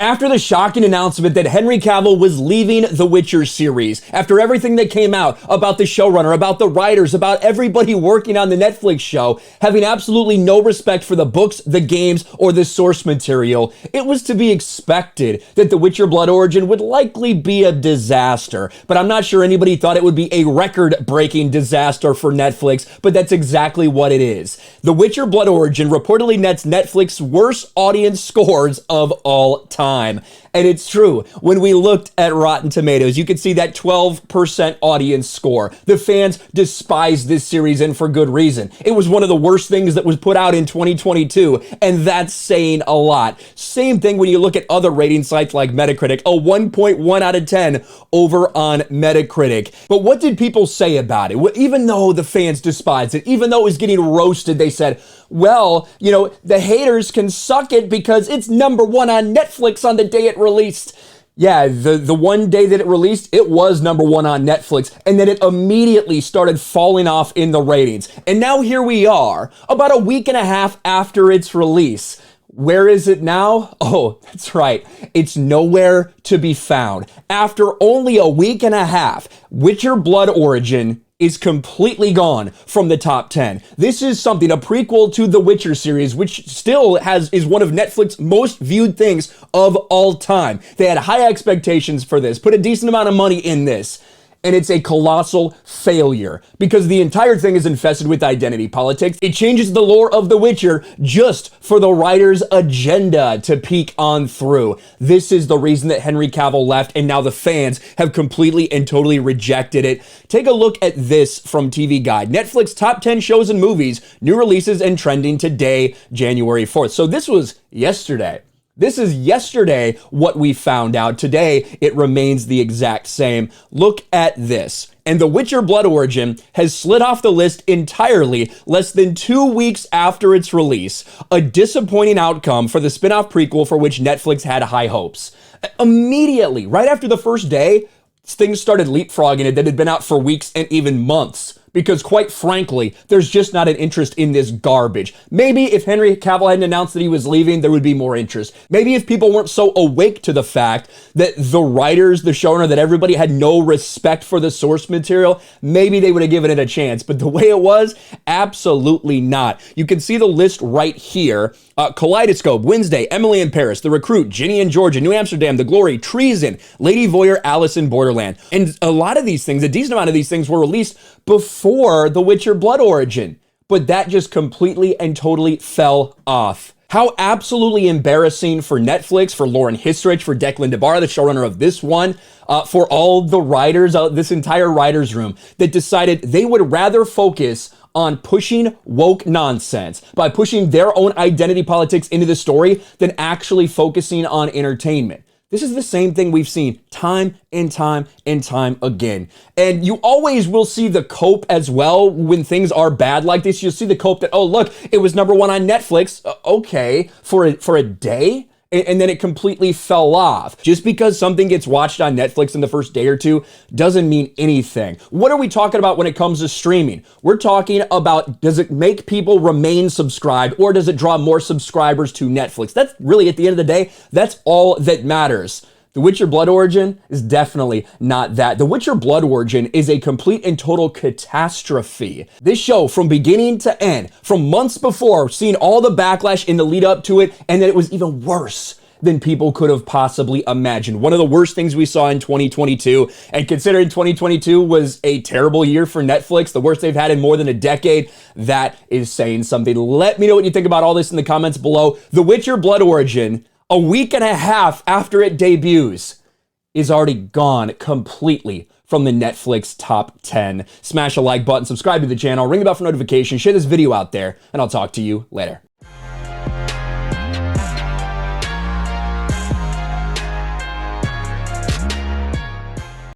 After the shocking announcement that Henry Cavill was leaving the Witcher series, after everything that came out about the showrunner, about the writers, about everybody working on the Netflix show, having absolutely no respect for the books, the games, or the source material, it was to be expected that The Witcher Blood Origin would likely be a disaster. But I'm not sure anybody thought it would be a record-breaking disaster for Netflix, but that's exactly what it is. The Witcher Blood Origin reportedly nets Netflix's worst audience scores of all time. And it's true. When we looked at Rotten Tomatoes, you could see that 12% audience score. The fans despised this series, and for good reason. It was one of the worst things that was put out in 2022, and that's saying a lot. Same thing when you look at other rating sites like Metacritic, a 1.1 out of 10 over on Metacritic. But what did people say about it? Even though the fans despised it, even though it was getting roasted, they said, well, you know, the haters can suck it because it's #1 on Netflix on the day it released. Yeah, the one day that it released, it was #1 on Netflix, and then it immediately started falling off in the ratings. And now here we are, about a week and a half after its release. Where is it now? Oh, that's right. It's nowhere to be found. After only a week and a half, Witcher Blood Origin is completely gone from the top 10. This is something, a prequel to the Witcher series, which still is one of Netflix's most viewed things of all time. They had high expectations for this, put a decent amount of money in this, and it's a colossal failure because the entire thing is infested with identity politics. It changes the lore of The Witcher just for the writer's agenda to peek on through. This is the reason that Henry Cavill left, and now the fans have completely and totally rejected it. Take a look at this from TV Guide. Netflix top 10 shows and movies, new releases and trending today, January 4th. So this was yesterday. This is yesterday what we found out. Today, it remains the exact same. Look at this. And The Witcher Blood Origin has slid off the list entirely less than 2 weeks after its release. A disappointing outcome for the spin-off prequel for which Netflix had high hopes. Immediately, right after the first day, things started leapfrogging it that had been out for weeks and even months. Because quite frankly, there's just not an interest in this garbage. Maybe if Henry Cavill hadn't announced that he was leaving, there would be more interest. Maybe if people weren't so awake to the fact that the writers, the showrunner, that everybody had no respect for the source material, maybe they would have given it a chance. But the way it was, absolutely not. You can see the list right here. Kaleidoscope, Wednesday, Emily in Paris, The Recruit, Ginny in Georgia, New Amsterdam, The Glory, Treason, Lady Voyeur, Alice in Borderland. And a lot of these things, a decent amount of these things were released before The Witcher Blood Origin. But that just completely and totally fell off. How absolutely embarrassing for Netflix, for Lauren Hissrich, for Declan DeBarra, the showrunner of this one, for all the writers, this entire writer's room that decided they would rather focus on pushing woke nonsense by pushing their own identity politics into the story than actually focusing on entertainment. This is the same thing we've seen time and time and time again. And you always will see the cope as well when things are bad like this. You'll see the cope that, oh, look, it was #1 on Netflix. Okay, for a day? And then it completely fell off. Just because something gets watched on Netflix in the first day or two doesn't mean anything. What are we talking about when it comes to streaming? We're talking about, does it make people remain subscribed or does it draw more subscribers to Netflix? That's really, at the end of the day, that's all that matters. The Witcher Blood Origin is definitely not that. The Witcher Blood Origin is a complete and total catastrophe. This show, from beginning to end, from months before, seeing all the backlash in the lead up to it, and then it was even worse than people could have possibly imagined. One of the worst things we saw in 2022, and considering 2022 was a terrible year for Netflix, the worst they've had in more than a decade, that is saying something. Let me know what you think about all this in the comments below. The Witcher Blood Origin, a week and a half after it debuts, is already gone completely from the Netflix top 10. Smash a like button, subscribe to the channel, ring the bell for notifications, share this video out there, and I'll talk to you later.